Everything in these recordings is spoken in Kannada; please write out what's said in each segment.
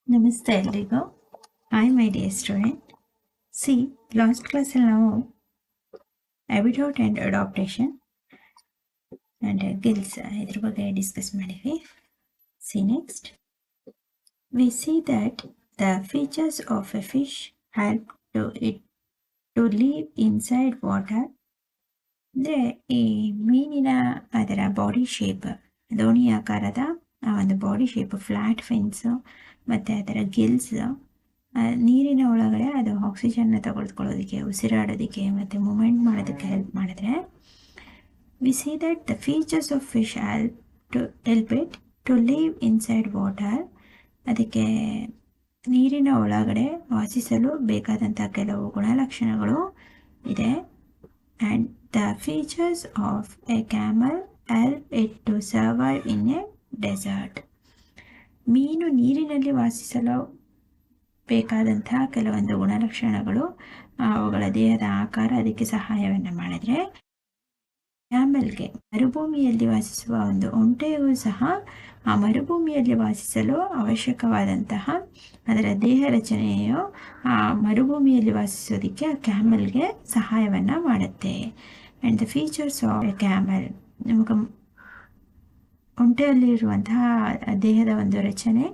ನಮಸ್ತೆ ಎಲ್ರಿಗೂ. Hi my dear student. See last ಕ್ಲಾಸಲ್ಲಿ ನಾವು habitat and adaptation and gills ಇದ್ರ ಬಗ್ಗೆ ಡಿಸ್ಕಸ್ ಮಾಡಿದ್ವಿ. See next we see that the features of a fish help to live inside water. ಅಂದರೆ ಈ ಮೀನಿನ ಅದರ ಬಾಡಿ ಶೇಪ್, ದೋಣಿ ಆಕಾರದ ಒಂದು ಬಾಡಿ ಶೇಪ್, ಫ್ಲ್ಯಾಟ್ ಫಿನ್ಸು ಮತ್ತು ಅದರ ಗಿಲ್ಸ್ ನೀರಿನ ಒಳಗಡೆ ಅದು ಆಕ್ಸಿಜನ್ನ ತೆಗೆದುಕೊಳ್ಳೋದಕ್ಕೆ, ಉಸಿರಾಡೋದಕ್ಕೆ ಮತ್ತು ಮೂಮೆಂಟ್ ಮಾಡೋದಕ್ಕೆ ಹೆಲ್ಪ್ ಮಾಡಿದ್ರೆ, we see that the features of fish help it to live inside water. ಅದಕ್ಕೆ ನೀರಿನ ಒಳಗಡೆ ವಾಸಿಸಲು ಬೇಕಾದಂಥ ಕೆಲವು ಗುಣಲಕ್ಷಣಗಳು ಇದೆ. And the features of a camel help it to survive in a desert. ಮೀನು ನೀರಿನಲ್ಲಿ ವಾಸಿಸಲು ಬೇಕಾದಂತಹ ಕೆಲವೊಂದು ಗುಣಲಕ್ಷಣಗಳು, ಅವುಗಳ ದೇಹದ ಆಕಾರ ಅದಕ್ಕೆ ಸಹಾಯವನ್ನು ಮಾಡಿದರೆ, ಕ್ಯಾಮಲ್ಗೆ ಮರುಭೂಮಿಯಲ್ಲಿ ವಾಸಿಸುವ ಒಂದು ಒಂಟೆಯೂ ಸಹ ಆ ಮರುಭೂಮಿಯಲ್ಲಿ ವಾಸಿಸಲು ಅವಶ್ಯಕವಾದಂತಹ ಅದರ ದೇಹ ರಚನೆಯು ಆ ಮರುಭೂಮಿಯಲ್ಲಿ ವಾಸಿಸೋದಕ್ಕೆ ಆ ಕ್ಯಾಮಲ್ಗೆ ಸಹಾಯವನ್ನು ಮಾಡುತ್ತೆ. And the features of a camel, ನಮಗೆ ಒಂಟೆಯಲ್ಲಿರುವಂತಹ ದೇಹದ ಒಂದು ರಚನೆ,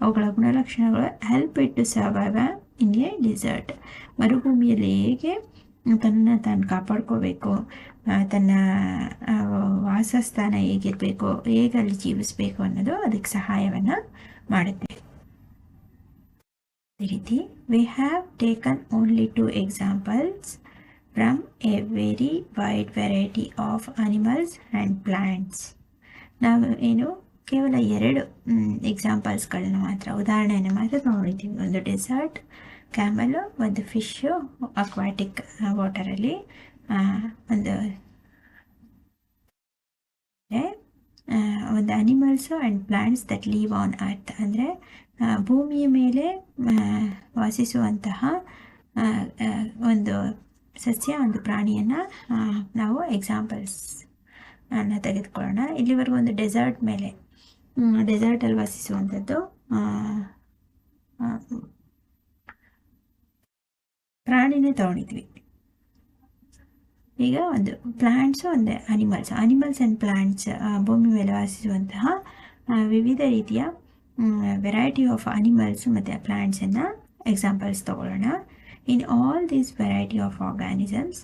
ಅವುಗಳ ಗುಣಲಕ್ಷಣಗಳು help it to survive in a desert. ಮರುಭೂಮಿಯಲ್ಲಿ ಹೇಗೆ ತಾನು ಕಾಪಾಡ್ಕೋಬೇಕು, ತನ್ನ ವಾಸಸ್ಥಾನ ಹೇಗಿರಬೇಕು, ಹೇಗೆ ಅಲ್ಲಿ ಜೀವಿಸಬೇಕು ಅನ್ನೋದು ಅದಕ್ಕೆ ಸಹಾಯವನ್ನು ಮಾಡುತ್ತೆ. ಅದೇ ರೀತಿ we have taken only 2 examples from A very wide variety of animals and plants. ನಾವು ಕೇವಲ 2 ಎಕ್ಸಾಂಪಲ್ಸ್ಗಳನ್ನ ಮಾತ್ರ, ಉದಾಹರಣೆಯನ್ನು ಮಾತ್ರ ನೋಡಿದ್ದೀವಿ. ಒಂದು ಡೆಸರ್ಟ್ ಕ್ಯಾಮಲು, ಒಂದು ಫಿಶ್ಶು ಅಕ್ವಾಟಿಕ್ ವಾಟರಲ್ಲಿ, ಒಂದು animals and plants that leave on earth. ಅಂದರೆ ಭೂಮಿಯ ಮೇಲೆ ವಾಸಿಸುವಂತಹ ಒಂದು ಸಸ್ಯ, ಒಂದು ಪ್ರಾಣಿಯನ್ನು ನಾವು ಎಕ್ಸಾಂಪಲ್ಸ್ ತೆಗೆದುಕೊಳ್ಳೋಣ. ಇಲ್ಲಿವರೆಗೂ ಒಂದು ಡೆಸರ್ಟ್ ಮೇಲೆ, ಡೆಸರ್ಟಲ್ಲಿ ವಾಸಿಸುವಂಥದ್ದು ಪ್ರಾಣಿನೇ ತಗೊಂಡಿದ್ವಿ. ಈಗ ಒಂದು ಪ್ಲಾಂಟ್ಸು, ಒಂದು ಅನಿಮಲ್ಸ್ ಆ್ಯಂಡ್ ಪ್ಲಾಂಟ್ಸ್, ಭೂಮಿ ಮೇಲೆ ವಾಸಿಸುವಂತಹ ವಿವಿಧ ರೀತಿಯ ವೆರೈಟಿ ಆಫ್ ಅನಿಮಲ್ಸ್ ಮತ್ತು ಪ್ಲಾಂಟ್ಸನ್ನು ಎಕ್ಸಾಂಪಲ್ಸ್ ತಗೊಳ್ಳೋಣ. In all these variety of organisms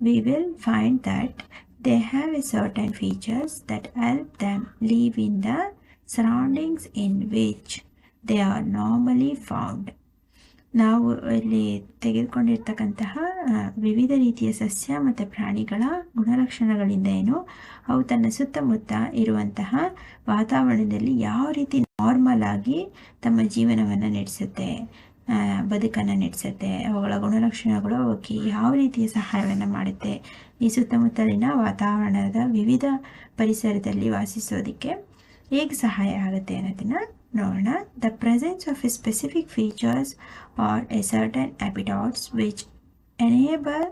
we will find that they have a certain features that help them live in the surroundings in which they are normally found. ನಾವು ಇಲ್ಲಿ ತೆಗೆದುಕೊಂಡಿರ್ತಕ್ಕಂತಹ ವಿವಿಧ ರೀತಿಯ ಸಸ್ಯ ಮತ್ತು ಪ್ರಾಣಿಗಳ ಗುಣಲಕ್ಷಣಗಳಿಂದ ಅವು ತನ್ನ ಸುತ್ತಮುತ್ತ ಇರುವಂತಹ ವಾತಾವರಣದಲ್ಲಿ ಯಾವ ರೀತಿ ನಾರ್ಮಲ್ ಆಗಿ ತಮ್ಮ ಜೀವನವನ್ನು ನಡೆಸುತ್ತೆ, ಬದುಕನ್ನು ನಡೆಸುತ್ತೆ, ಅವುಗಳ ಗುಣಲಕ್ಷಣಗಳು ಅವಕ್ಕೆ ಯಾವ ರೀತಿಯ ಸಹಾಯವನ್ನು ಮಾಡುತ್ತೆ, ಈ ಸುತ್ತಮುತ್ತಲಿನ ವಾತಾವರಣದ ವಿವಿಧ ಪರಿಸರದಲ್ಲಿ ವಾಸಿಸೋದಕ್ಕೆ ಹೇಗೆ ಸಹಾಯ ಆಗುತ್ತೆ ಅನ್ನೋದನ್ನು ನೋಡೋಣ. The presence of a specific features are a certain habitats which enable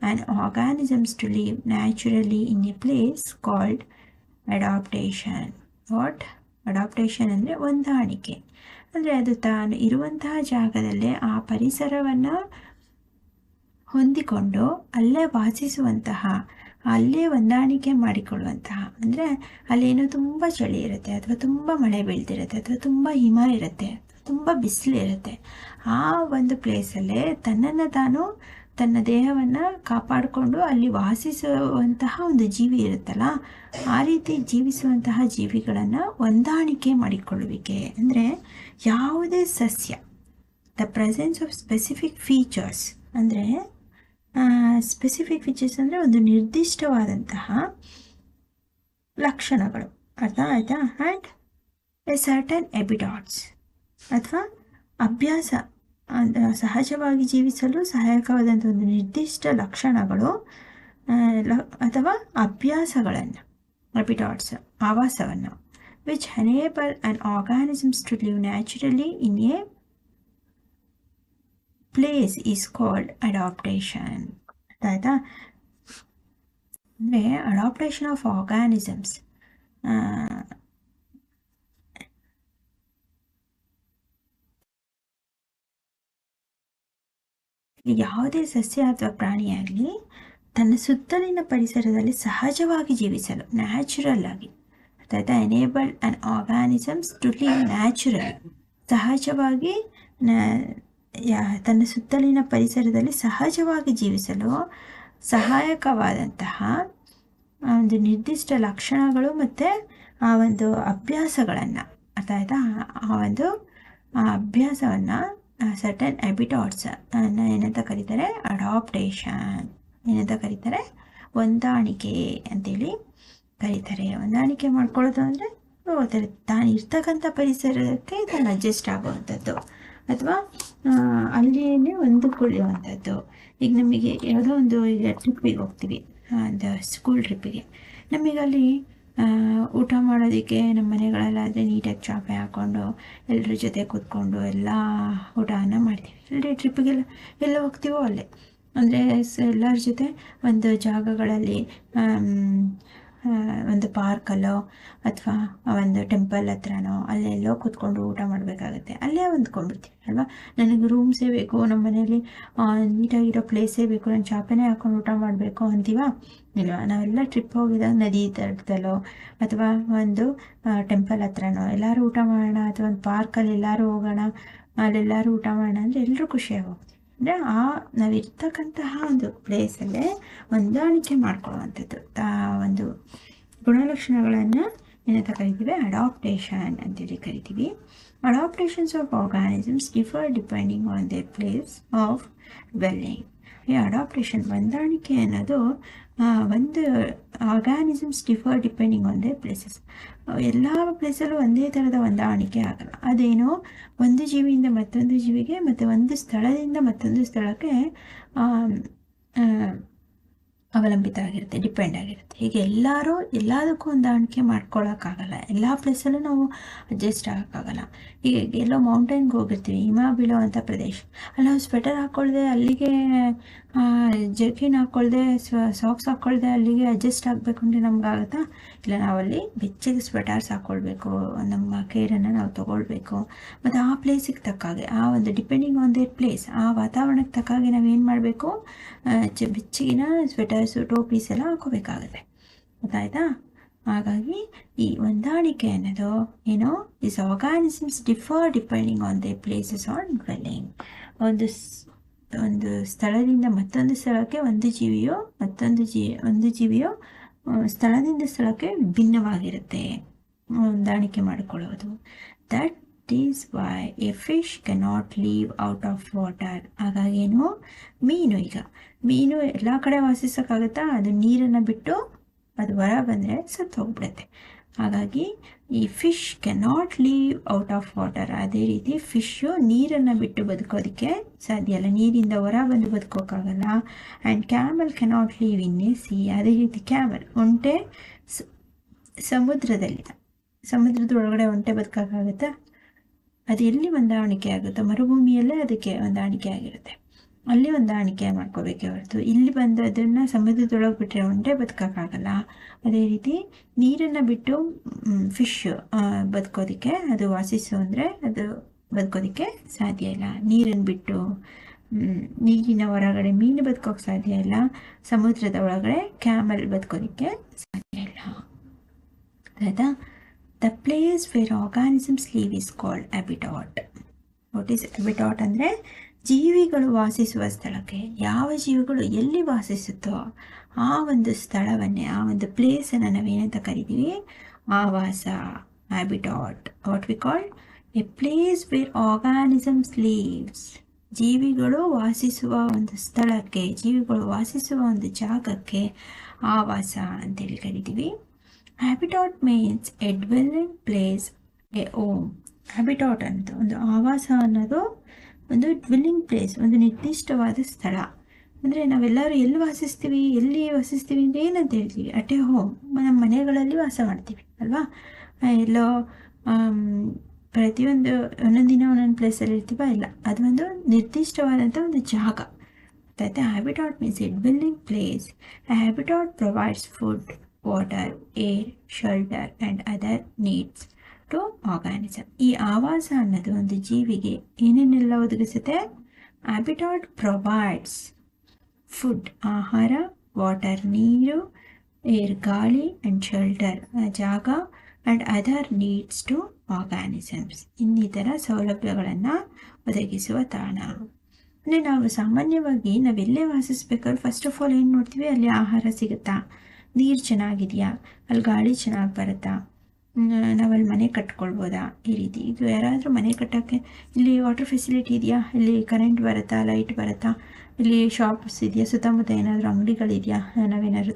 an organisms to live naturally in a place called adaptation. What adaptation ಅಂದರೆ ಹೊಂದಾಣಿಕೆ. ಅಂದರೆ ಅದು ತಾನು ಇರುವಂತಹ ಜಾಗದಲ್ಲೇ ಆ ಪರಿಸರವನ್ನು ಹೊಂದಿಕೊಂಡು ಅಲ್ಲೇ ವಾಸಿಸುವಂತಹ, ಅಲ್ಲೇ ಹೊಂದಾಣಿಕೆ ಮಾಡಿಕೊಳ್ಳುವಂತಹ. ಅಂದರೆ ಅಲ್ಲೇನೋ ತುಂಬ ಚಳಿ ಇರುತ್ತೆ, ಅಥವಾ ತುಂಬ ಮಳೆ ಬೀಳ್ತಿರುತ್ತೆ, ಅಥವಾ ತುಂಬ ಹಿಮ ಇರುತ್ತೆ, ತುಂಬ ಬಿಸಿಲಿರುತ್ತೆ. ಆ ಒಂದು ಪ್ಲೇಸಲ್ಲೇ ತನ್ನನ್ನು ತಾನು, ತನ್ನ ದೇಹವನ್ನು ಕಾಪಾಡಿಕೊಂಡು ಅಲ್ಲಿ ವಾಸಿಸುವಂತಹ ಒಂದು ಜೀವಿ ಇರುತ್ತಲ್ಲ, ಆ ರೀತಿ ಜೀವಿಸುವಂತಹ ಜೀವಿಗಳನ್ನು ಹೊಂದಾಣಿಕೆ ಮಾಡಿಕೊಳ್ಳುವಿಕೆ. ಅಂದರೆ ಯಾವುದೇ ಸಸ್ಯ, the presence of specific features, ಅಂದರೆ ಸ್ಪೆಸಿಫಿಕ್ ಫೀಚರ್ಸ್ ಅಂದರೆ ಒಂದು ನಿರ್ದಿಷ್ಟವಾದಂತಹ ಲಕ್ಷಣಗಳು, ಅರ್ಥ ಆಯ್ತಾ? ಆ್ಯಂಡ್ ಎ ಸರ್ಟನ್ ಹ್ಯಾಬಿಟಾಟ್ಸ್, ಅಥವಾ ಅಭ್ಯಾಸ, ಸಹಜವಾಗಿ ಜೀವಿಸಲು ಸಹಾಯಕವಾದಂಥ ಒಂದು ನಿರ್ದಿಷ್ಟ ಲಕ್ಷಣಗಳು ಅಥವಾ ಅಭ್ಯಾಸಗಳನ್ನು, ಹ್ಯಾಬಿಟಾಟ್ಸ್ ಆವಾಸವನ್ನು, which enable an organisms to live naturally in a place is called adaptation. ಆಯಿತಾ? ಅಂದರೆ ಅಡಾಪ್ಟೇಷನ್ ಆಫ್ ಆರ್ಗಾನಿಸಮ್ಸ್, ಯಾವುದೇ ಸಸ್ಯ ಅಥವಾ ಪ್ರಾಣಿಯಾಗಲಿ ತನ್ನ ಸುತ್ತಲಿನ ಪರಿಸರದಲ್ಲಿ ಸಹಜವಾಗಿ ಜೀವಿಸಲು ನ್ಯಾಚುರಲ್ ಆಗಿ ಅರ್ಥಾಯ್ತಾ enabled an organisms to live natural ಸಹಜವಾಗಿ ತನ್ನ ಸುತ್ತಲಿನ ಪರಿಸರದಲ್ಲಿ ಸಹಜವಾಗಿ ಜೀವಿಸಲು ಸಹಾಯಕವಾದಂತಹ ಒಂದು ನಿರ್ದಿಷ್ಟ ಲಕ್ಷಣಗಳು ಮತ್ತು ಆ ಒಂದು ಅಭ್ಯಾಸಗಳನ್ನು ಅರ್ಥಾಯ್ತಾ ಆ ಒಂದು ಅಭ್ಯಾಸವನ್ನು ಸರ್ಟನ್ ಹ್ಯಾಬಿಟಾಟ್ಸ್ ಏನಂತ ಕರೀತಾರೆ ಅಡಾಪ್ಟೇಷನ್ ಏನಂತ ಕರೀತಾರೆ ಹೊಂದಾಣಿಕೆ ಅಂತೇಳಿ ಕರೀತಾರೆ. ಹೊಂದಾಣಿಕೆ ಮಾಡ್ಕೊಳ್ಳೋದು ಅಂದರೆ ತಾನು ಇರ್ತಕ್ಕಂಥ ಪರಿಸರಕ್ಕೆ ತಾನು ಅಡ್ಜಸ್ಟ್ ಆಗುವಂಥದ್ದು ಅಥವಾ ಅಲ್ಲಿಯೇ ಹೊಂದಿಕೊಳ್ಳುವಂಥದ್ದು. ಈಗ ನಮಗೆ ಯಾವುದೋ ಒಂದು ಈಗ ಟ್ರಿಪ್ಪಿಗೆ ಹೋಗ್ತೀವಿ, ಒಂದು ಸ್ಕೂಲ್ ಟ್ರಿಪ್ಪಿಗೆ, ನಮಗಲ್ಲಿ ಊಟ ಮಾಡೋದಕ್ಕೆ ನಮ್ಮ ಮನೆಗಳಲ್ಲಾದರೆ ನೀಟಾಗಿ ಚಾಪೆ ಹಾಕ್ಕೊಂಡು ಎಲ್ಲರ ಜೊತೆ ಕೂತ್ಕೊಂಡು ಎಲ್ಲ ಊಟವನ್ನು ಮಾಡ್ತೀವಿ. ಅಲ್ಲಿ ಟ್ರಿಪ್ಪಿಗೆಲ್ಲ ಎಲ್ಲ ಹೋಗ್ತೀವೋ ಅಲ್ಲೇ ಅಂದರೆ ಎಲ್ಲರ ಜೊತೆ ಒಂದು ಜಾಗಗಳಲ್ಲಿ ಒಂದು ಪಾರ್ಕಲ್ಲೋ ಅಥವಾ ಒಂದು ಟೆಂಪಲ್ ಹತ್ರನೋ ಅಲ್ಲೆಲ್ಲೋ ಕೂತ್ಕೊಂಡು ಊಟ ಮಾಡಬೇಕಾಗತ್ತೆ. ಅಲ್ಲೇ ಹೊಂದ್ಕೊಂಡ್ಬಿಡ್ತೀವಿ ಅಲ್ವಾ. ನನಗೆ ರೂಮ್ಸೇ ಬೇಕು, ನಮ್ಮ ಮನೇಲಿ ನೀಟಾಗಿರೋ ಪ್ಲೇಸೇ ಬೇಕು, ನಾನು ಚಾಪೆನೇ ಹಾಕೊಂಡು ಊಟ ಮಾಡಬೇಕು ಅಂತೀವ ಇಲ್ವಾ. ನಾವೆಲ್ಲ ಟ್ರಿಪ್ ಹೋಗಿದಾಗ ನದಿ ತಟದಲ್ಲೋ ಅಥವಾ ಒಂದು ಟೆಂಪಲ್ ಹತ್ರನೋ ಎಲ್ಲರೂ ಊಟ ಮಾಡೋಣ ಅಥವಾ ಒಂದು ಪಾರ್ಕಲ್ಲಿ ಎಲ್ಲರೂ ಹೋಗೋಣ, ಅಲ್ಲೆಲ್ಲರೂ ಊಟ ಮಾಡೋಣ ಅಂದರೆ ಎಲ್ಲರೂ ಖುಷಿಯಾಗಿ ಹೋಗ್ತೀವಿ. ಅಂದರೆ ನಾವಿರ್ತಕ್ಕಂತಹ ಒಂದು ಪ್ಲೇಸಲ್ಲೇ ಹೊಂದಾಣಿಕೆ ಮಾಡ್ಕೊಳ್ಳುವಂಥದ್ದು ಒಂದು ಗುಣಲಕ್ಷಣಗಳನ್ನು ಏನಂತ ಕರಿತೀವಿ ಅಡಾಪ್ಟೇಷನ್ ಅಂತೇಳಿ ಕರಿತೀವಿ. Adaptations of organisms differ depending on they place of dwelling. ಈ ಅಡಾಪ್ಟೇಷನ್ ಹೊಂದಾಣಿಕೆ ಅನ್ನೋದು ಒಂದು organisms differ depending on they places. ಎಲ್ಲ ಪ್ಲೇಸಲ್ಲೂ ಒಂದೇ ಥರದ ಹೊಂದಾಣಿಕೆ ಆಗಲ್ಲ. ಅದೇನೋ ಒಂದು ಜೀವಿಯಿಂದ ಮತ್ತೊಂದು ಜೀವಿಗೆ ಮತ್ತು ಒಂದು ಸ್ಥಳದಿಂದ ಮತ್ತೊಂದು ಸ್ಥಳಕ್ಕೆ ಅವಲಂಬಿತ ಆಗಿರುತ್ತೆ, ಡಿಪೆಂಡ್ ಆಗಿರುತ್ತೆ. ಹೀಗೆ ಎಲ್ಲದಕ್ಕೂ ಹೊಂದಾಣಿಕೆ ಮಾಡ್ಕೊಳ್ಳೋಕ್ಕಾಗಲ್ಲ. ಎಲ್ಲ ಪ್ಲೇಸಲ್ಲೂ ನಾವು ಅಡ್ಜಸ್ಟ್ ಆಗೋಕ್ಕಾಗಲ್ಲ. ಈಗ ಎಲ್ಲೋ ಮೌಂಟೇನ್ಗೆ ಹೋಗಿರ್ತೀವಿ, ಹಿಮ ಬೀಳೋವಂಥ ಪ್ರದೇಶ, ಅಲ್ಲಿ ನಾವು ಸ್ವೆಟರ್ ಹಾಕ್ಕೊಳ್ದೆ ಅಲ್ಲಿಗೆ ಜರ್ಕಿನ್ ಹಾಕ್ಕೊಳ್ದೆ ಸಾಕ್ಸ್ ಹಾಕ್ಕೊಳ್ದೆ ಅಲ್ಲಿಗೆ ಅಡ್ಜಸ್ಟ್ ಆಗಬೇಕು ಅಂದರೆ ನಮಗಾಗುತ್ತಾ? ಇಲ್ಲ, ನಾವಲ್ಲಿ ಬೆಚ್ಚಗೆ ಸ್ವೆಟರ್ಸ್ ಹಾಕ್ಕೊಳ್ಬೇಕು, ನಮ್ಮ ಕೇರನ್ನು ನಾವು ತೊಗೊಳ್ಬೇಕು. ಮತ್ತು ಆ ಪ್ಲೇಸಿಗೆ ತಕ್ಕಾಗೆ ಆ ಒಂದು ಡಿಪೆಂಡಿಂಗ್ ಆನ್ ದೇರ್ ಪ್ಲೇಸ್ ಆ ವಾತಾವರಣಕ್ಕೆ ತಕ್ಕಾಗೆ ನಾವೇನು ಮಾಡಬೇಕು, ಬೆಚ್ಚಗಿನ ಸ್ವೆಟರ್ಸು ಟೋಪೀಸ್ ಎಲ್ಲ ಹಾಕೋಬೇಕಾಗುತ್ತೆ. ಗೊತ್ತಾಯ್ತಾ? ಹಾಗಾಗಿ ಈ ಹೊಂದಾಣಿಕೆ ಅನ್ನೋದು ಏನೋ this organisms differ depending on they places on dwelling. ಒಂದು ಸ್ಥಳದಿಂದ ಮತ್ತೊಂದು ಸ್ಥಳಕ್ಕೆ ಒಂದು ಜೀವಿಯೋ ಸ್ಥಳದಿಂದ ಸ್ಥಳಕ್ಕೆ ಭಿನ್ನವಾಗಿರುತ್ತೆ ಹೊಂದಾಣಿಕೆ ಮಾಡಿಕೊಳ್ಳೋದು. That is why a fish cannot live out of water. ಹಾಗಾಗೇನು ಮೀನು ಎಲ್ಲ ಕಡೆ ವಾಸಿಸೋಕ್ಕಾಗುತ್ತಾ? ಅದು ನೀರನ್ನು ಬಿಟ್ಟು ಅದು ಹೊರ ಬಂದರೆ ಸತ್ತು ಹೋಗ್ಬಿಡುತ್ತೆ. ಹಾಗಾಗಿ ಈ fish cannot live out of water. ಅದೇ ರೀತಿ ಫಿಶ್ಶು ನೀರನ್ನು ಬಿಟ್ಟು ಬದುಕೋದಕ್ಕೆ ಸಾಧ್ಯ ಇಲ್ಲ, ನೀರಿಂದ ಹೊರ ಬಂದು ಬದುಕೋಕ್ಕಾಗಲ್ಲ. And camel cannot live in a sea. ಅದೇ ರೀತಿ ಒಂಟೆ ಸಮುದ್ರದೊಳಗಡೆ ಒಂಟೆ ಬದುಕೋಕ್ಕಾಗುತ್ತಾ? ಅದು ಎಲ್ಲಿ ಹೊಂದಾಣಿಕೆ ಆಗುತ್ತೋ ಮರುಭೂಮಿಯಲ್ಲೇ ಅದಕ್ಕೆ ಹೊಂದಾಣಿಕೆ ಆಗಿರುತ್ತೆ, ಅಲ್ಲಿ ಹೊಂದಾಣಿಕೆ ಮಾಡ್ಕೋಬೇಕೇ ಹೊರತು ಇಲ್ಲಿ ಬಂದು ಅದನ್ನು ಸಮುದ್ರದೊಳಗೆ ಬಿಟ್ಟರೆ ಒಂಟೆ ಬದುಕೋಕ್ಕಾಗಲ್ಲ. ಅದೇ ರೀತಿ ನೀರನ್ನು ಬಿಟ್ಟು ಫಿಶ್ ಬದುಕೋದಕ್ಕೆ ಅದು ಅಂದರೆ ಅದು ಬದುಕೋದಕ್ಕೆ ಸಾಧ್ಯ ಇಲ್ಲ. ನೀರನ್ನು ಬಿಟ್ಟು ನೀರಿನ ಹೊರಗಡೆ ಮೀನು ಬದುಕೋಕ್ಕೆ ಸಾಧ್ಯ ಇಲ್ಲ, ಸಮುದ್ರದ ಒಳಗಡೆ ಕ್ಯಾಮಲ್ ಬದುಕೋದಕ್ಕೆ ಸಾಧ್ಯ ಇಲ್ಲ. ಆಯಿತಾ? The place where organisms leave is called habitat. What is habitat ಅಂದರೆ ಜೀವಿಗಳು ವಾಸಿಸುವ ಸ್ಥಳಕ್ಕೆ, ಯಾವ ಜೀವಿಗಳು ಎಲ್ಲಿ ವಾಸಿಸುತ್ತೋ ಆ ಒಂದು ಸ್ಥಳವನ್ನೇ, ಆ ಒಂದು ಪ್ಲೇಸನ್ನು ನಾವೇನಂತ ಕರಿತೀವಿ? ಆವಾಸ, habitat. What we call A place where organisms leaves. ಜೀವಿಗಳು ವಾಸಿಸುವ ಒಂದು ಸ್ಥಳಕ್ಕೆ, ಜೀವಿಗಳು ವಾಸಿಸುವ ಒಂದು ಜಾಗಕ್ಕೆ ಆವಾಸ ಅಂತೇಳಿ ಕರಿತೀವಿ. Habitat means a dwelling place, a home. Habitat ಅಂತ ಒಂದು ಆವಾಸ ಅನ್ನೋದು ಒಂದು ಡ್ವೆಲ್ಲಿಂಗ್ ಪ್ಲೇಸ್, ಒಂದು ನಿರ್ದಿಷ್ಟವಾದ ಸ್ಥಳ. ಅಂದರೆ ನಾವೆಲ್ಲರೂ ಎಲ್ಲಿ ವಾಸಿಸ್ತೀವಿ ಅಂದರೆ ಏನಂತ ಹೇಳ್ತೀವಿ? At A home. ನಮ್ಮ ಮನೆಗಳಲ್ಲಿ ವಾಸ ಮಾಡ್ತೀವಿ ಅಲ್ವಾ? ಎಲ್ಲೋ ಒಂದೊಂದು ದಿನ ಒಂದೊಂದು ಪ್ಲೇಸಲ್ಲಿ ಇರ್ತೀವ? ಇಲ್ಲ, ಅದು ಒಂದು ನಿರ್ದಿಷ್ಟವಾದಂಥ ಒಂದು ಜಾಗ. ಆಯಿತಾ? Habitat means a dwelling place. Habitat provides food, water, air, shelter and other needs to organism. ಈ ಆವಾಸ ಅನ್ನೋದು ಒಂದು ಜೀವಿಗೆ ಏನೇನೆಲ್ಲ ಒದಗಿಸುತ್ತೆ? ಹ್ಯಾಬಿಟಾಟ್ ಪ್ರೊವೈಡ್ಸ್ ಫುಡ್ ಆಹಾರ, ವಾಟರ್ ನೀರು, ಏರ್ ಗಾಳಿ ಆ್ಯಂಡ್ ಶೆಲ್ಟರ್ ಜಾಗ and other needs to organisms ಇನ್ನಿತರ ಸೌಲಭ್ಯಗಳನ್ನು ಒದಗಿಸುವ ತಾಣ. ಅಂದರೆ ನಾವು ಸಾಮಾನ್ಯವಾಗಿ ನಾವೆಲ್ಲೇ ವಾಸಿಸ್ಬೇಕಾದ್ರೆ ಫಸ್ಟ್ ಆಫ್ ಆಲ್ ಏನು ನೋಡ್ತೀವಿ, ಅಲ್ಲಿ ಆಹಾರ ಸಿಗುತ್ತಾ, ನೀರು ಚೆನ್ನಾಗಿದೆಯಾ, ಅಲ್ಲಿ ಗಾಳಿ ಚೆನ್ನಾಗಿ ಬರುತ್ತಾ, ನಾವಲ್ಲಿ ಮನೆ ಕಟ್ಕೊಳ್ಬೋದಾ, ಈ ರೀತಿ. ಇದು ಯಾರಾದರೂ ಮನೆ ಕಟ್ಟೋಕ್ಕೆ ಇಲ್ಲಿ ವಾಟರ್ ಫೆಸಿಲಿಟಿ ಇದೆಯಾ, ಇಲ್ಲಿ ಕರೆಂಟ್ ಬರುತ್ತಾ, ಲೈಟ್ ಬರುತ್ತಾ, ಇಲ್ಲಿ ಶಾಪ್ಸ್ ಇದೆಯಾ, ಸುತ್ತಮುತ್ತ ಏನಾದರೂ ಅಂಗಡಿಗಳಿದೆಯಾ, ನಾವೇನಾದರೂ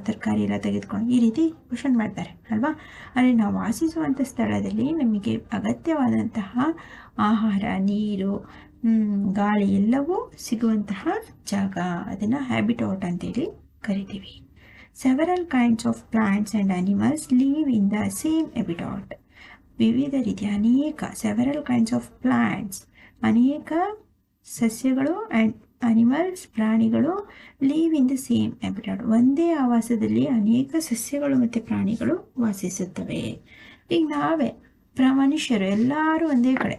ತರಕಾರಿ ಎಲ್ಲ ತೆಗೆದುಕೊಂಡು ಈ ರೀತಿ ಕ್ವಶನ್ ಮಾಡ್ತಾರೆ ಅಲ್ವಾ. ಆದರೆ ನಾವು ವಾಸಿಸುವಂಥ ಸ್ಥಳದಲ್ಲಿ ನಮಗೆ ಅಗತ್ಯವಾದಂತಹ ಆಹಾರ, ನೀರು, ಗಾಳಿ ಎಲ್ಲವೂ ಸಿಗುವಂತಹ ಜಾಗ, ಅದನ್ನು ಹ್ಯಾಬಿಟಾಟ್ ಅಂತೇಳಿ ಕರಿತೀವಿ. Several kinds of plants and animals live in the same habitat. ವಿವಿಧ ರೀತಿಯ ಅನೇಕ several kinds of plants, ಅನೇಕ ಸಸ್ಯಗಳು ಆ್ಯಂಡ್ ಅನಿಮಲ್ಸ್, ಪ್ರಾಣಿಗಳು live in the same habitat. ಒಂದೇ ಆವಾಸದಲ್ಲಿ ಅನೇಕ ಸಸ್ಯಗಳು ಮತ್ತು ಪ್ರಾಣಿಗಳು ವಾಸಿಸುತ್ತವೆ. ಈಗ ನಾವೇ ಮನುಷ್ಯರು ಎಲ್ಲರೂ ಒಂದೇ ಕಡೆ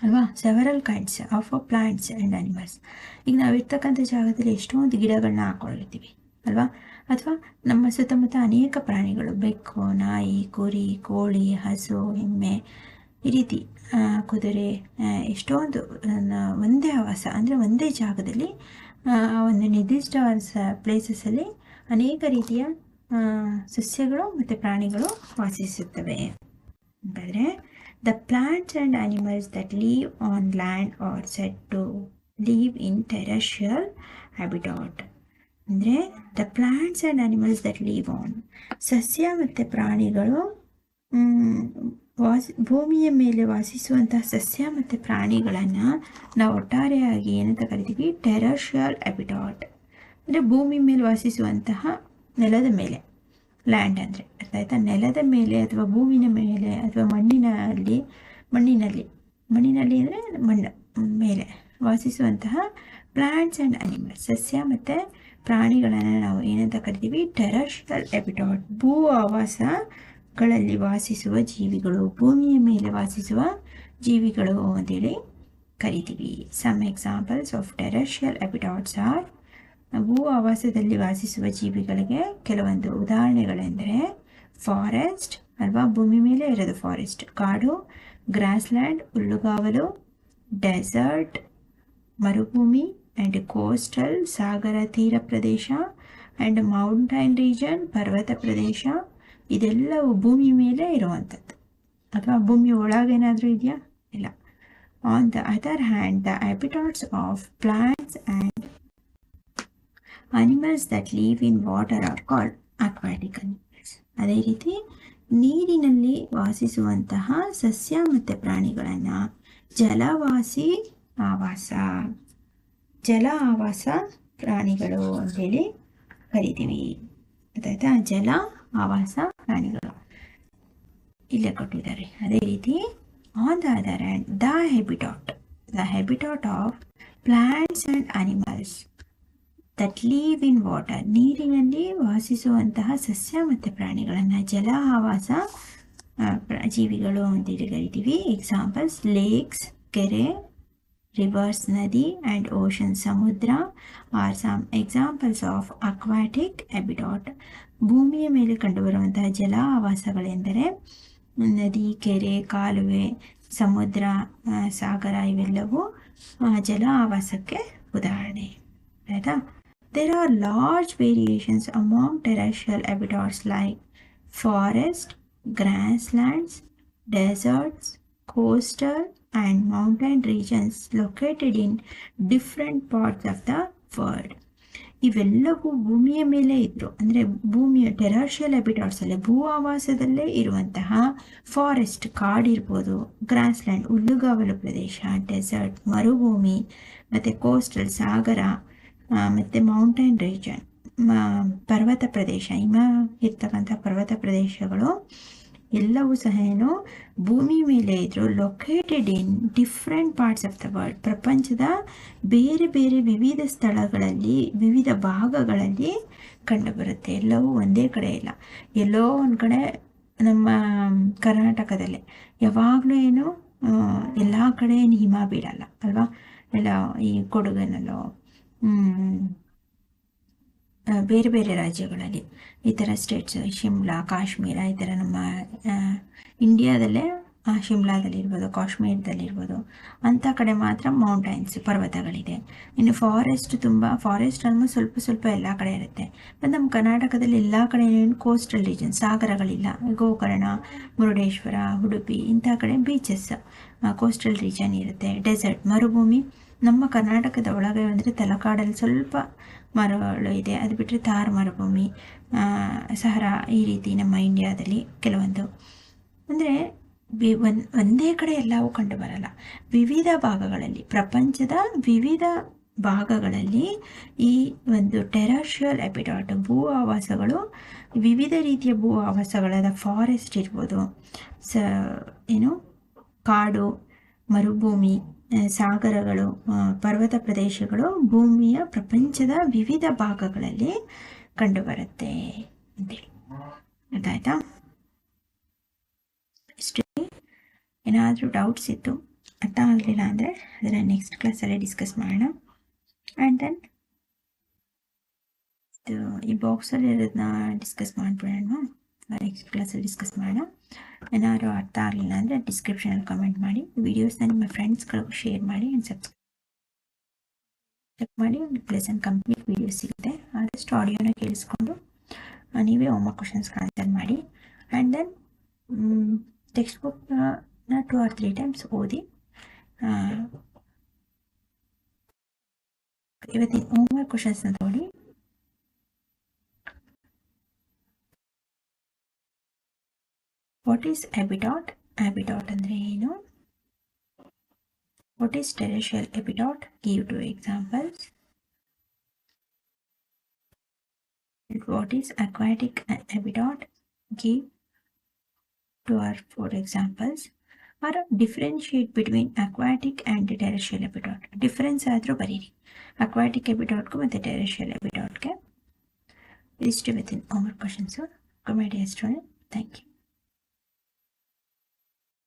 ಅಲ್ವಾ. Several kinds of plants and animals. ಈಗ ನಾವಿರ್ತಕ್ಕಂಥ ಜಾಗದಲ್ಲಿ ಎಷ್ಟೊಂದು ಗಿಡಗಳನ್ನ ಹಾಕೊಂಡಿರ್ತೀವಿ ಅಲ್ವಾ. ಅಥವಾ ನಮ್ಮ ಸುತ್ತಮುತ್ತ ಅನೇಕ ಪ್ರಾಣಿಗಳು, ಬೆಕ್ಕು, ನಾಯಿ, ಕುರಿ, ಕೋಳಿ, ಹಸು, ಎಮ್ಮೆ, ಈ ರೀತಿ ಕುದುರೆ, ಎಷ್ಟೊಂದು ಒಂದೇ ಆವಾಸ ಅಂದರೆ ಒಂದೇ ಜಾಗದಲ್ಲಿ ಒಂದು ನಿರ್ದಿಷ್ಟವಾದ ಪ್ಲೇಸಸಲ್ಲಿ ಅನೇಕ ರೀತಿಯ ಸಸ್ಯಗಳು ಮತ್ತು ಪ್ರಾಣಿಗಳು ವಾಸಿಸುತ್ತವೆ. ಹಾಗಾದರೆ the plants and animals that live on land are said to live in terrestrial habitat. ಅಂದರೆ the plants and animals that leave on, ಸಸ್ಯ ಮತ್ತು ಪ್ರಾಣಿಗಳು ಭೂಮಿಯ ಮೇಲೆ ವಾಸಿಸುವಂತಹ ಸಸ್ಯ ಮತ್ತು ಪ್ರಾಣಿಗಳನ್ನು ನಾವು ಒಟ್ಟಾರೆಯಾಗಿ ಏನಂತ ಕರಿತೀವಿ, ಟೆರೆಸ್ಟ್ರಿಯಲ್ ಹ್ಯಾಬಿಟಾಟ್. ಅಂದರೆ ಭೂಮಿ ಮೇಲೆ ವಾಸಿಸುವಂತಹ ನೆಲದ ಮೇಲೆ, ಲ್ಯಾಂಡ್ ಅಂದರೆ ಅರ್ಥ ಆಯ್ತಾ, ನೆಲದ ಮೇಲೆ ಅಥವಾ ಭೂಮಿನ ಮೇಲೆ ಅಥವಾ ಮಣ್ಣಿನಲ್ಲಿ ಅಂದರೆ ಮಣ್ಣು ಮೇಲೆ ವಾಸಿಸುವಂತಹ ಪ್ಲಾಂಟ್ಸ್ ಆ್ಯಂಡ್ ಅನಿಮಲ್ಸ್, ಸಸ್ಯ ಮತ್ತು ಪ್ರಾಣಿಗಳನ್ನು ನಾವು ಏನಂತ ಕರಿತೀವಿ, ಟೆರೆಸ್ಟ್ರಿಯಲ್ ಹ್ಯಾಬಿಟಾಟ್. ಭೂ ಆವಾಸಗಳಲ್ಲಿ ವಾಸಿಸುವ ಜೀವಿಗಳು, ಭೂಮಿಯ ಮೇಲೆ ವಾಸಿಸುವ ಜೀವಿಗಳು ಅಂತೇಳಿ ಕರಿತೀವಿ. Some examples of terrestrial habitats are, ಭೂ ಆವಾಸದಲ್ಲಿ ವಾಸಿಸುವ ಜೀವಿಗಳಿಗೆ ಕೆಲವೊಂದು ಉದಾಹರಣೆಗಳೆಂದರೆ ಫಾರೆಸ್ಟ್ ಅಲ್ವಾ, ಭೂಮಿ ಮೇಲೆ ಇರೋದು ಫಾರೆಸ್ಟ್, ಕಾಡು, ಗ್ರಾಸ್ಲ್ಯಾಂಡ್ ಹುಲ್ಲುಗಾವಲು, ಡೆಸರ್ಟ್ ಮರುಭೂಮಿ, ಆ್ಯಂಡ್ ಕೋಸ್ಟಲ್ ಸಾಗರ ತೀರ ಪ್ರದೇಶ, ಆ್ಯಂಡ್ ಮೌಂಟೈನ್ ರೀಜನ್ ಪರ್ವತ ಪ್ರದೇಶ. ಇದೆಲ್ಲವೂ ಭೂಮಿ ಮೇಲೆ ಇರುವಂಥದ್ದು. ಅಥವಾ ಭೂಮಿ ಒಳಗೇನಾದರೂ ಇದೆಯಾ, ಇಲ್ಲ. On the other hand the habitats of plants and animals that live in water are called aquatic animals. ಅದೇ ರೀತಿ ನೀರಿನಲ್ಲಿ ವಾಸಿಸುವಂತಹ ಸಸ್ಯ ಮತ್ತು ಪ್ರಾಣಿಗಳನ್ನು ಜಲವಾಸಿ ಪ್ರಾಣಿಗಳು ಅಂತೇಳಿ ಕರಿತೀವಿ. ಆಯ್ತಾ, ಜಲ ಆವಾಸ ಪ್ರಾಣಿಗಳು ಇಲ್ಲೇ ಕೊಟ್ಟಿದ್ದಾರೆ. ಅದೇ ರೀತಿ on the other hand the habitat of plants and animals that live in water, ನೀರಿನಲ್ಲಿ ವಾಸಿಸುವಂತಹ ಸಸ್ಯ ಮತ್ತು ಪ್ರಾಣಿಗಳನ್ನು ಜಲ ಆವಾಸ ಜೀವಿಗಳು ಅಂತೇಳಿ ಕರಿತೀವಿ. ಎಕ್ಸಾಂಪಲ್ಸ್ ಲೇಕ್ಸ್ ಕೆರೆ, ರಿವರ್ಸ್ ನದಿ, ಆ್ಯಂಡ್ ಓಷನ್ ಸಮುದ್ರ are some examples of aquatic habitat. ಭೂಮಿಯ ಮೇಲೆ ಕಂಡುಬರುವಂತಹ ಜಲ ಆವಾಸಗಳೆಂದರೆ ನದಿ, ಕೆರೆ, ಕಾಲುವೆ, ಸಮುದ್ರ, ಸಾಗರ, ಇವೆಲ್ಲವೂ ಜಲ ಆವಾಸಕ್ಕೆ ಉದಾಹರಣೆ. ಆಯಿತಾ. There are large variations among terrestrial habitats like forest, grasslands, deserts, coastal and mountain regions located in different parts of the world. ಇವೆಲ್ಲವೂ ಭೂಮಿಯ ಮೇಲೆ ಇದ್ದರು, ಅಂದರೆ ಭೂಮಿಯ ಟೆರೆಸ್ಟ್ರಿಯಲ್ ಹ್ಯಾಬಿಟಾಟ್ಸಲ್ಲೇ ಭೂ ಆವಾಸದಲ್ಲೇ ಇರುವಂತಹ ಫಾರೆಸ್ಟ್ ಕಾಡಿರ್ಬೋದು, ಗ್ರಾಸ್ಲ್ಯಾಂಡ್ ಹುಲ್ಲುಗಾವಲು ಪ್ರದೇಶ, ಡೆಸರ್ಟ್ ಮರುಭೂಮಿ, ಮತ್ತು ಕೋಸ್ಟಲ್ ಸಾಗರ, ಮತ್ತು ಮೌಂಟೈನ್ ರೀಜನ್ ಪರ್ವತ ಪ್ರದೇಶ, ಹಿಮ ಇರ್ತಕ್ಕಂಥ ಪರ್ವತ ಪ್ರದೇಶಗಳು ಎಲ್ಲವೂ ಸಹ ಏನು ಭೂಮಿ ಮೇಲೆ ಇದ್ದರು. Located in different parts of the world, ಪ್ರಪಂಚದ ಬೇರೆ ಬೇರೆ ವಿವಿಧ ಸ್ಥಳಗಳಲ್ಲಿ, ವಿವಿಧ ಭಾಗಗಳಲ್ಲಿ ಕಂಡುಬರುತ್ತೆ. ಎಲ್ಲವೂ ಒಂದೇ ಕಡೆ ಇಲ್ಲ. ಎಲ್ಲೋ ಒಂದು ಕಡೆ ನಮ್ಮ ಕರ್ನಾಟಕದಲ್ಲೇ ಯಾವಾಗಲೂ ಏನು ಎಲ್ಲ ಕಡೆ ಏನು ಹಿಮ ಬೀಳಲ್ಲ ಅಲ್ವಾ. ಎಲ್ಲ ಈ ಕೊಡಗಿನಲ್ಲೋ ಬೇರೆ ಬೇರೆ ರಾಜ್ಯಗಳಲ್ಲಿ ಈ ಥರ ಸ್ಟೇಟ್ಸ್ ಶಿಮ್ಲಾ, ಕಾಶ್ಮೀರ, ಈ ಥರ ನಮ್ಮ ಇಂಡಿಯಾದಲ್ಲೇ ಶಿಮ್ಲಾದಲ್ಲಿರ್ಬೋದು, ಕಾಶ್ಮೀರದಲ್ಲಿರ್ಬೋದು ಅಂಥ ಕಡೆ ಮಾತ್ರ ಮೌಂಟೈನ್ಸ್, ಪರ್ವತಗಳಿದೆ. ಇನ್ನು ಫಾರೆಸ್ಟ್ ಆಲ್ಮೋಸ್ಟ್ ಸ್ವಲ್ಪ ಎಲ್ಲ ಕಡೆ ಇರುತ್ತೆ. ಮತ್ತು ನಮ್ಮ ಕರ್ನಾಟಕದಲ್ಲಿ ಎಲ್ಲ ಕಡೆ ಕೋಸ್ಟಲ್ ರೀಜನ್, ಸಾಗರಗಳಿಲ್ಲ. ಗೋಕರ್ಣ, ಮುರುಡೇಶ್ವರ, ಉಡುಪಿ ಇಂಥ ಕಡೆ ಬೀಚಸ್, ಕೋಸ್ಟಲ್ ರೀಜನ್ ಇರುತ್ತೆ. ಡೆಸರ್ಟ್, ಮರುಭೂಮಿ ನಮ್ಮ ಕರ್ನಾಟಕದ ಒಳಗೆ ಅಂದರೆ ತಲಕಾಡಲ್ಲಿ ಸ್ವಲ್ಪ ಮರಗಳು ಇದೆ. ಅದು ಬಿಟ್ಟರೆ ಥಾರ್ ಮರುಭೂಮಿ, ಸಹರಾ, ಈ ರೀತಿ ನಮ್ಮ ಇಂಡಿಯಾದಲ್ಲಿ ಕೆಲವೊಂದು ಅಂದರೆ ಒಂದೇ ಕಡೆ ಎಲ್ಲವೂ ಕಂಡು ಬರಲ್ಲ. ವಿವಿಧ ಭಾಗಗಳಲ್ಲಿ, ಪ್ರಪಂಚದ ವಿವಿಧ ಭಾಗಗಳಲ್ಲಿ ಈ ಒಂದು ಟೆರಸ್ಟ್ರಿಯಲ್ ಹ್ಯಾಬಿಟಾಟ್, ಭೂ ಆವಾಸಗಳು, ವಿವಿಧ ರೀತಿಯ ಭೂ ಆವಾಸಗಳಾದ ಫಾರೆಸ್ಟ್ ಇರ್ಬೋದು, ಕಾಡು, ಮರುಭೂಮಿ, ಸಾಗರಗಳು, ಪರ್ವತ ಪ್ರದೇಶಗಳು ಭೂಮಿಯ ಪ್ರಪಂಚದ ವಿವಿಧ ಭಾಗಗಳಲ್ಲಿ ಕಂಡುಬರುತ್ತೆ ಅಂತೇಳಿ. ಗೊತ್ತಾಯ್ತಾ? ಇಷ್ಟೇ. ಏನಾದರೂ ಡೌಟ್ಸ್ ಇತ್ತು, ಅರ್ಥ ಆಗಲಿಲ್ಲ ಅಂದರೆ ಅದನ್ನು ನೆಕ್ಸ್ಟ್ ಕ್ಲಾಸಲ್ಲಿ ಡಿಸ್ಕಸ್ ಮಾಡೋಣ. ಆ್ಯಂಡ್ ದೆನ್ ಈ ಬಾಕ್ಸಲ್ಲಿ ಇರೋದನ್ನ ಡಿಸ್ಕಸ್ ಮಾಡಿಬಿಡೋಣ. ನೆಕ್ಸ್ಟ್ ಕ್ಲಾಸಲ್ಲಿ ಡಿಸ್ಕಸ್ ಮಾಡೋಣ. ಏನಾದ್ರು ಅರ್ಥ ಆಗಲಿಲ್ಲ ಅಂದರೆ ಡಿಸ್ಕ್ರಿಪ್ಷನಲ್ಲಿ ಕಮೆಂಟ್ ಮಾಡಿ, ವಿಡಿಯೋಸ್ನ ನಿಮ್ಮ ಫ್ರೆಂಡ್ಸ್ಗಳಿಗೂ ಶೇರ್ ಮಾಡಿ ಆ್ಯಂಡ್ ಸಬ್ಸ್ಕ್ರೈಬ್ ಮಾಡಿ. ಒಂದು ಪ್ಲೆಸೆಂಟ್ ಕಂಪ್ಲೀಟ್ ವಿಡಿಯೋ ಸಿಗುತ್ತೆ. ಆದಷ್ಟು ಆಡಿಯೋನ ಕೇಳಿಸ್ಕೊಂಡು ನೀವೇ ಹೋಮ್ವರ್ಕ್ ಕ್ವಶನ್ಸ್ಗೆ ಆನ್ಸರ್ ಮಾಡಿ. ಆ್ಯಂಡ್ ದೆನ್ ಟೆಕ್ಸ್ಟ್ ಬುಕ್ನ 2 or 3 ಟೈಮ್ಸ್ ಓದಿ. ಇವತ್ತಿನ ಹೋಮ್ವರ್ಕ್ ಕ್ವಶನ್ಸ್ನ ತಗೊಳ್ಳಿ. What is habitat? ಹ್ಯಾಬಿಟಾಟ್ ಅಂದರೆ ಏನು? What is terrestrial habitat? Give 2 examples. What is aquatic habitat? Give 2 or 4 examples. Or differentiate between aquatic and terrestrial habitat. Difference ಆದರೂ ಬರೀರಿ, aquatic habitatಗೂ ಮತ್ತು terrestrial habitatಗೆ. ಇದಿಷ್ಟು within homework questions. Come my dear student. Thank you.